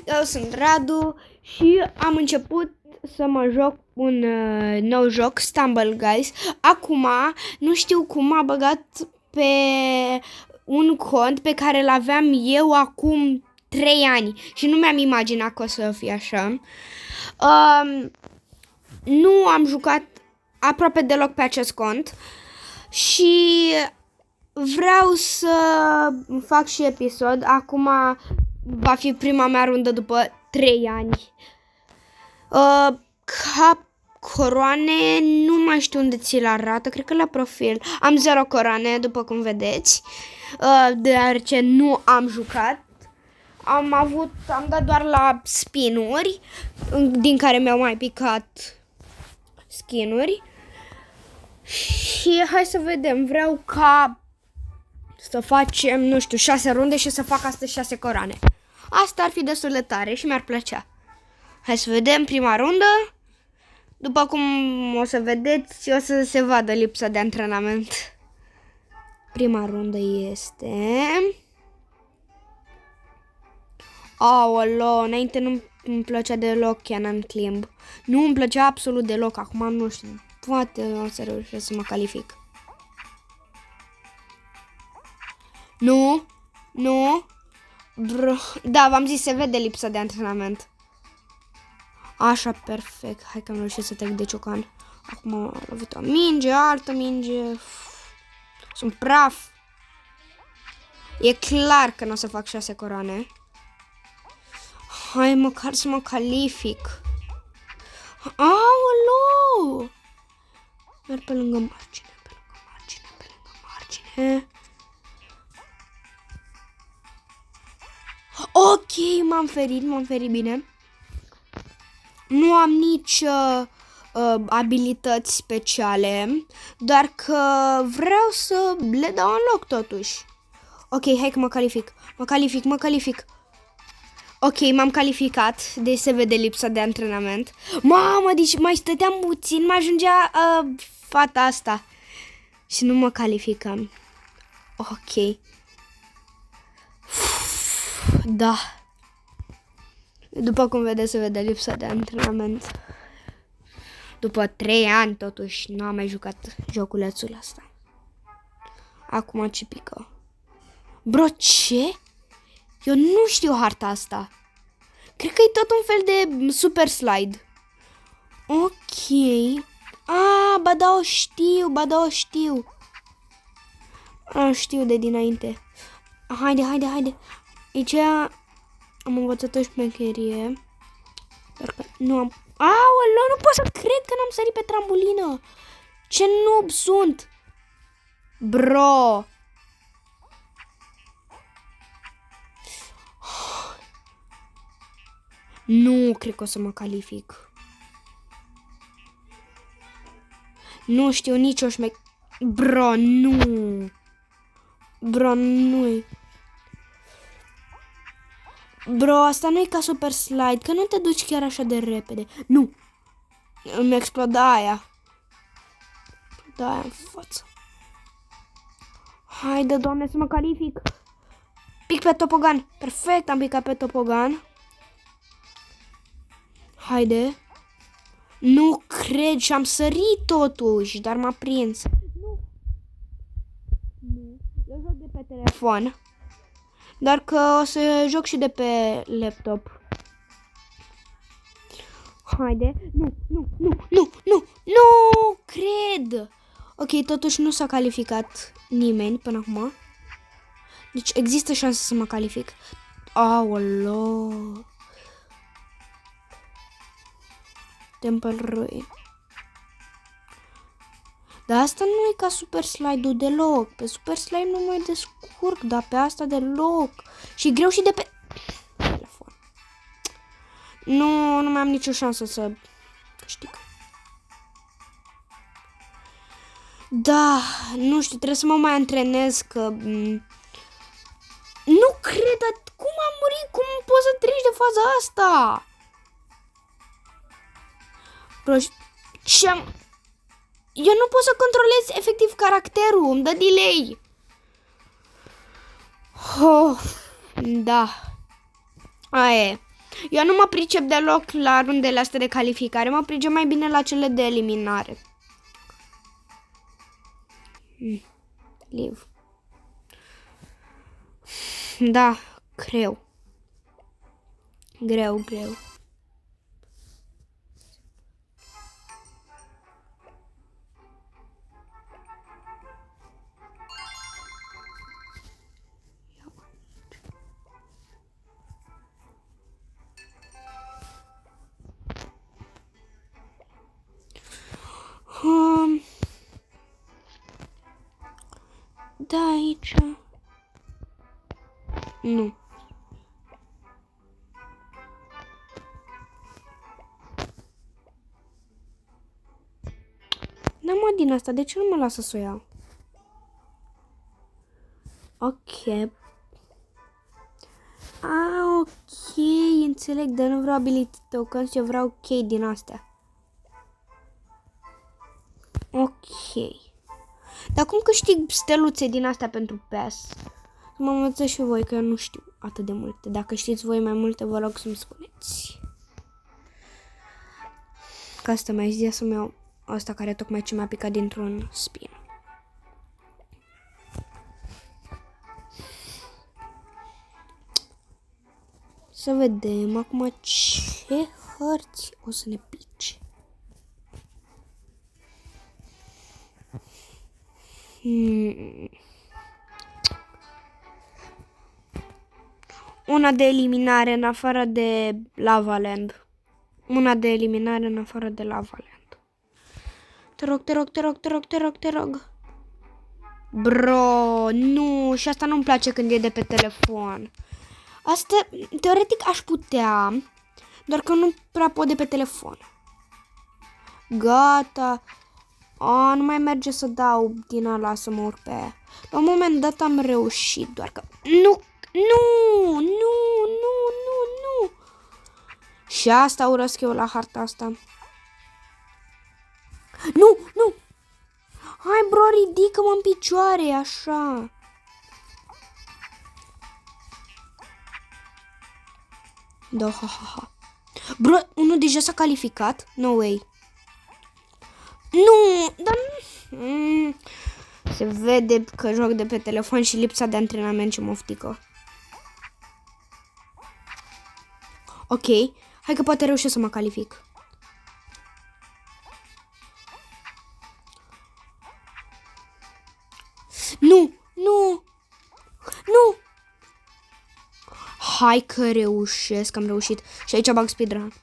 Eu sunt Radu și am început să mă joc un nou joc, Stumble Guys. Acum nu știu cum m-a băgat pe un cont pe care îl aveam eu acum 3 ani și nu mi-am imaginat că o să fie așa. Nu am jucat aproape deloc pe acest cont și vreau să fac și episod. Acum va fi prima mea rundă după 3 ani. Ca coroane, nu mai știu unde ți-l arată, cred că la profil. Am 0 coroane, după cum vedeți, deoarece nu am jucat. Am dat doar la spinuri, din care mi-au mai picat skinuri. Și hai să vedem, vreau ca să facem, nu știu, 6 runde și să fac astăzi 6 coroane. Asta ar fi destul de tare și mi-ar plăcea. Hai să vedem prima rundă. După cum o să vedeți, o să se vadă lipsa de antrenament. Prima rundă este... Aoleo, înainte nu-mi plăcea deloc Cannon Climb. Nu îmi plăcea absolut deloc, acum nu știu. Poate o să reușesc să mă calific. Nu. Da, v-am zis, se vede lipsa de antrenament. Așa, perfect. Hai că am reușit să trec de ciocan. Acum am lovit o minge, altă minge. Sunt praf. E clar că nu o să fac 6 coroane. Hai măcar să mă calific. Aoleu! Merg pe lângă margine, pe lângă margine. Ok, m-am ferit bine. Nu am nici abilități speciale, doar că vreau să le dau în loc totuși. Ok, hai că mă calific. Ok, m-am calificat, deci se vede lipsa de antrenament. Mamă, deci mai stăteam puțin, mai ajungea fata asta. Și nu mă calificam. Ok. Da. După cum vedeți, se vede lipsa de antrenament. După 3 ani, totuși, nu am mai jucat joculețul ăsta. Acum ce pică? Bro, ce? Eu nu știu harta asta. Cred că e tot un fel de super slide. Ok. Ba da, o știu. Știu de dinainte. Haide. Aici am învățat o șmecherie. Dar că nu am... Aoleu, nu pot să cred că n-am sărit pe trambulină. Ce noob sunt. Bro. Nu cred că o să mă calific. Nu știu nici o șmec... Bro, nu. Bro, asta nu e ca super slide, că nu te duci chiar așa de repede. Nu. Îmi exploda aia. Da, aia în față. Haide, Doamne, să mă calific. Pic pe topogan. Perfect, am picat pe topogan. Haide. Nu cred și am sărit totuși, dar m-a prins. Nu. Eu joc de pe telefon. Dar că o să joc și de pe laptop. Haide. Nu cred. Ok, totuși nu s-a calificat nimeni până acum. Deci există șanse să mă calific. Aoleu. Temple Ruin. Dar asta nu e ca Super Slide-ul deloc. Pe Super Slide nu mai descurc, dar pe asta deloc. Și greu și de pe telefon. Nu mai am nicio șansă să câștig. Da, nu știu, trebuie să mă mai antrenez că... Nu cred, cum am murit? Cum poți să treci de faza asta? Bro, ce-am... Eu nu pot să controlez efectiv caracterul, îmi dă delay. Oh, da. Aia e. Eu nu mă pricep deloc la rundele astea de calificare, mă pricep mai bine la cele de eliminare. Liv. Da, greu. Greu. Da, aici. Nu. N-am din asta, de ce nu mă lasă să o iau? Ok. Ok, înțeleg, dar nu vreau ability tokens, eu vreau chei din astea. Ok. Dar cum câștig steluțe din astea pentru PES? Mă învățați și voi, că eu nu știu atât de multe. Dacă știți voi mai multe, vă rog să-mi spuneți. Ca asta mai zi să-mi iau asta care tocmai ce mi-a picat dintr-un spin. Să vedem acum ce hărți o să ne pice. Una de eliminare în afară de Lava Land. Una de eliminare în afară de Lava Land. Te rog. Bro, nu, și asta nu-mi place când e de pe telefon. Asta, teoretic, aș putea, doar că nu prea pot de pe telefon. Gata. Nu mai merge să dau din ala să mă urc pe aia. La un moment dat am reușit, doar că... Nu! Și asta urăsc eu la harta asta. Nu! Hai, bro, ridică-mă în picioare, așa. Da, ha. Bro, unul deja s-a calificat? No way. Nu, dar nu. Se vede că joc de pe telefon și lipsa de antrenament ce mă oftică. Ok, hai că poate reușesc să mă calific. Nu. Hai că reușesc, am reușit. Și aici bag speedrun.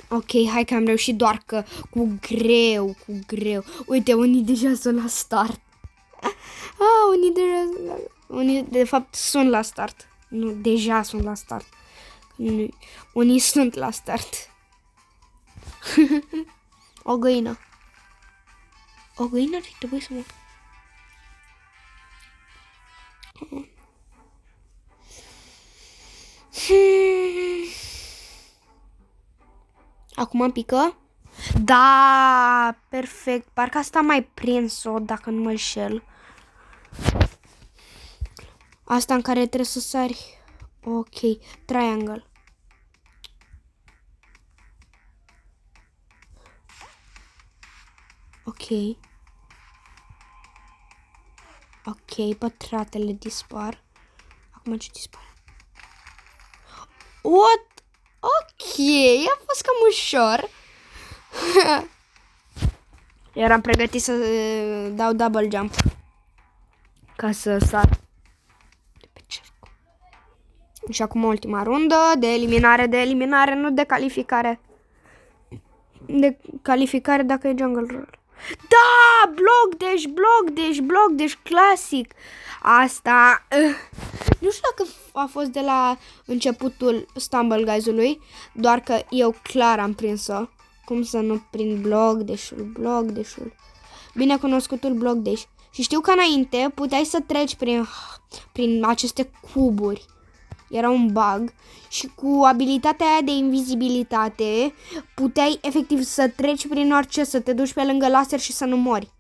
Ok, hai că am reușit, doar că cu greu. Uite, unii deja sunt la start. Unii de fapt sunt la start. Nu, deja sunt la start. Unii sunt la start. O găină. O găină ar trebui să mă... Acum pică? Da, perfect. Parcă asta am mai prins-o, dacă nu mă înșel. Asta în care trebuie să sari. Ok, triangle. Ok, pătratele dispar. Acum ce dispare? What? Ok, a fost cam ușor. Eram pregătit să dau double jump. Ca să sar de pe cerc. Și acum ultima rundă de eliminare, nu de calificare. De calificare dacă e jungle roll. Da! Block dash clasic. Asta... Nu știu dacă a fost de la începutul Stumble Guys-ului, doar că eu clar am prins-o. Cum să nu prind block dash-ul. Binecunoscutul block dash. Și știu că înainte puteai să treci prin aceste cuburi. Era un bug. Și cu abilitatea aia de invizibilitate puteai efectiv să treci prin orice, să te duci pe lângă laser și să nu mori.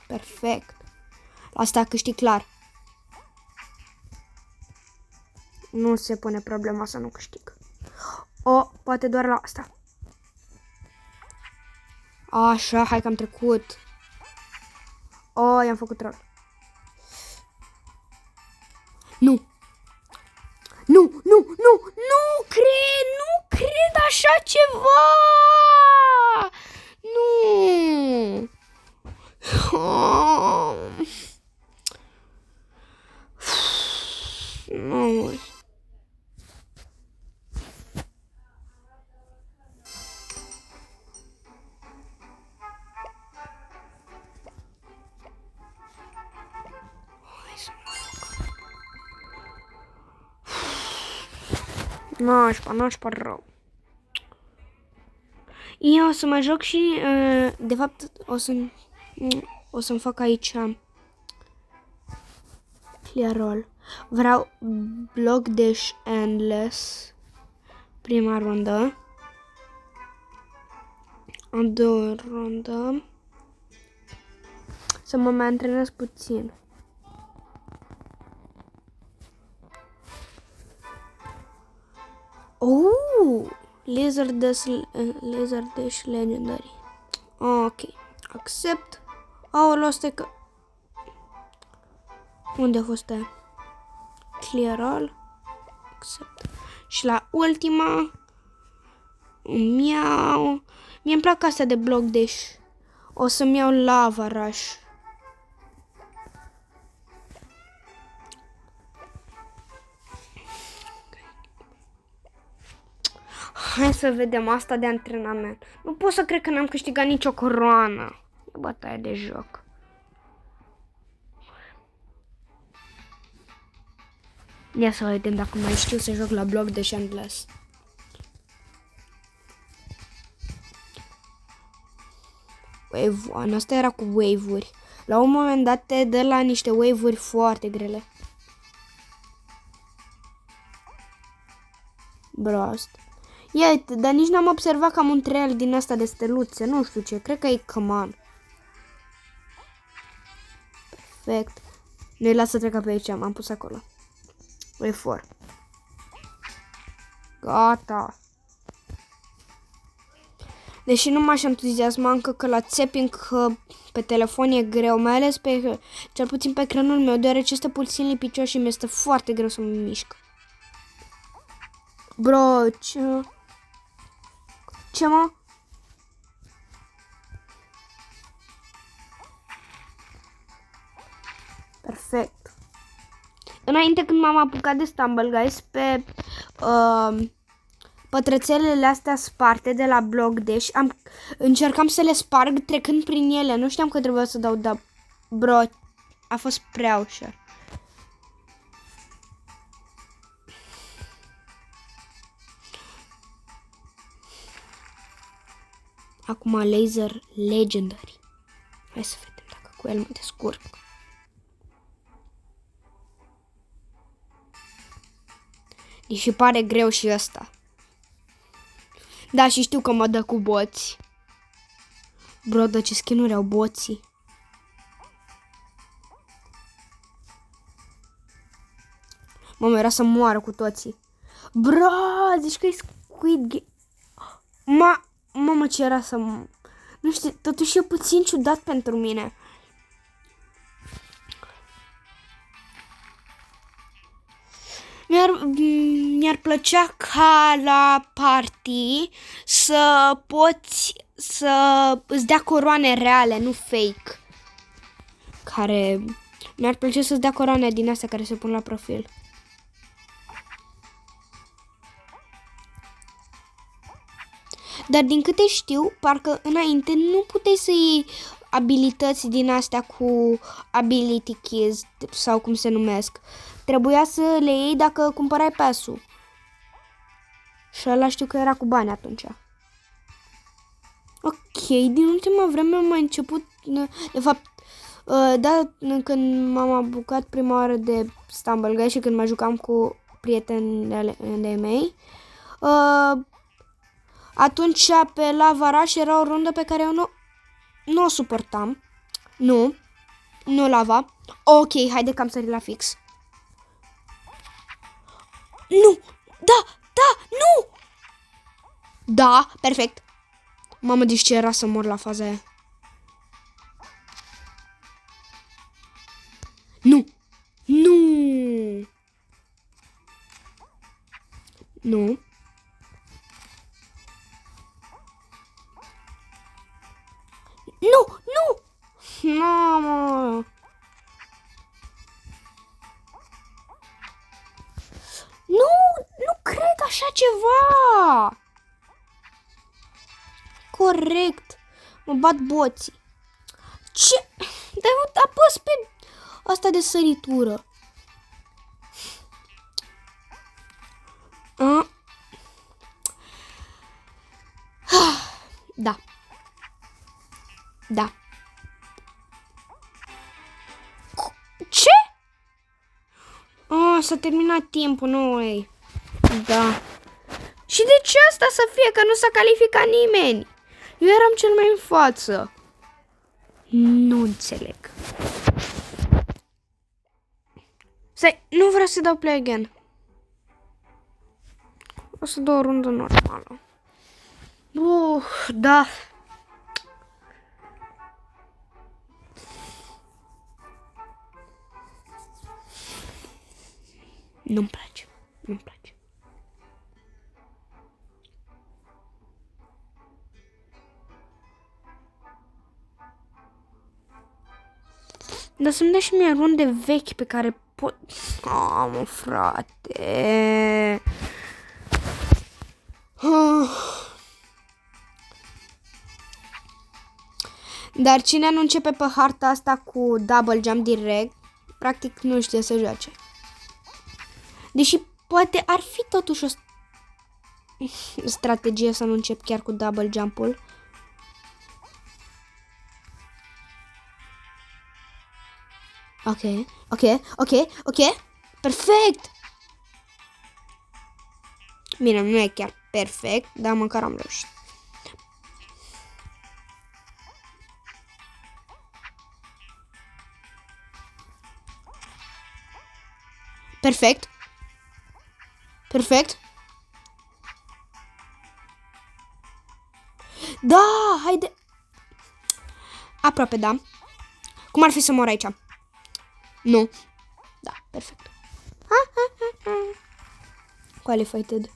Perfect. Asta câștig clar. Nu se pune problema să nu câștig. O, poate doar la asta. Așa, hai că am trecut. O, i-am făcut troll. Nu. Nu cred așa ceva. Nu. Nu. Nașpa rău. Eu o să mă joc și, de fapt, o să-mi fac aici clear all. Vreau block dash endless prima rundă. A doua rundă. Să mă mai antrenez puțin. Laser Dash Legendary. Ok. Accept. Aoleu, stai că... Unde a fost aia? Clear all. Accept. Și la ultima... Miau. Mie-mi plac astea de block dash. O să-mi iau lava rush. Hai să vedem asta de antrenament. Nu pot să cred că n-am câștigat nicio coroană. E bătaie de joc. Ia să vedem dacă mai știu să joc la block de endless. Wave One. Asta era cu wave-uri. La un moment dat te dă la niște wave-uri foarte grele. Brost. Ia uite, dar nici n-am observat că am un trail din asta de steluțe. Nu știu ce, cred că e Coman. Perfect. Nu-i las să treacă pe aici, m-am pus acolo. Wave 4. Gata. Deși nu m-aș entuziasma încă că la Zapping pe telefon e greu, mai ales pe, cel puțin pe ecranul meu, deoarece este puțin lipicios și mi-este foarte greu să mă mișc. Bro, ce mă? Perfect. Înainte când m-am apucat de Stumble Guys pe pătrățelele astea sparte de la Block Dash, încercam să le sparg trecând prin ele. Nu știam că trebuia să dau da. Bro, a fost prea ușor. Acum Laser Legendary. Hai să vedem dacă cu el mă descurc. Deși pare greu și ăsta. Da, și știu că mă dă cu boți. Bro, dar ce skin-uri au boții. Mamă, era să moară cu toții. Bro, zici că e Squid Game. Mamă, ce era să... Nu știu, totuși e puțin ciudat pentru mine. Mi-ar plăcea ca la party să poți să îți dea coroane reale, nu fake. Care... Mi-ar plăcea să-ți dea coroane din astea care se pun la profil. Dar din câte știu, parcă înainte nu puteai să iei abilități din astea cu ability keys sau cum se numesc. Trebuia să le iei dacă cumpărai pass-ul. Și ăla știu că era cu bani atunci. Ok, din ultima vreme am mai început... De fapt, da, când m-am apucat prima oară de Stumble Guys și când mă jucam cu prietenii de mei, atunci pe Lava Rush era o rundă pe care eu nu o suportam. Nu lava. Ok, haide că am sărit la fix. Nu! Da! Da! Nu! Da, perfect. Mamă, deci ce era să mor la faza aia. Nu! Nu! Nu! Nu! Nu! Mamă! Nu! Nu cred așa ceva! Corect! Mă bat boții. Ce? Dar apăs pe asta de săritură. A? Da. Da. Ce? S-a terminat timpul, nu ei. Da. Și de ce asta să fie? Că nu s-a calificat nimeni. Eu eram cel mai în față. Nu înțeleg. Stai, nu vreau să dau play again. O să dau o rundă normală. Da. Nu-mi place. Nu-mi place. Dar să-mi dai și mie runde vechi pe care pot... mă, frate... Dar cine nu începe pe harta asta cu double jump direct, practic nu știe să joace. Deși poate ar fi totuși o strategie să nu încep chiar cu double jump-ul. Ok. Perfect! Bine, nu e chiar perfect, dar măcar am reușit. Perfect. Perfect. Da, haide. Aproape, da. Cum ar fi să mor aici? Nu. Da, perfect. Qualified.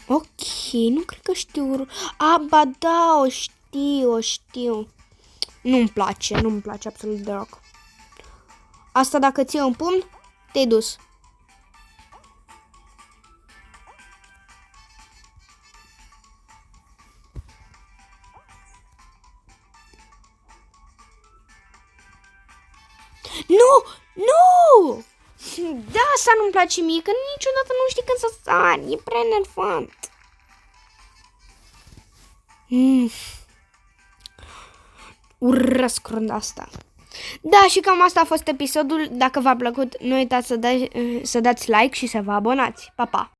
Ok, nu cred că știu. Ba da, o știu. Nu-mi place absolut deloc. Asta dacă ții un pumn, te-ai dus. Nu! Da, asta nu-mi place mie, că niciodată nu știi când să sari. E prea enervant. Urăsc runda asta. Da, și cam asta a fost episodul. Dacă v-a plăcut, nu uitați să dați like și să vă abonați. Pa, pa!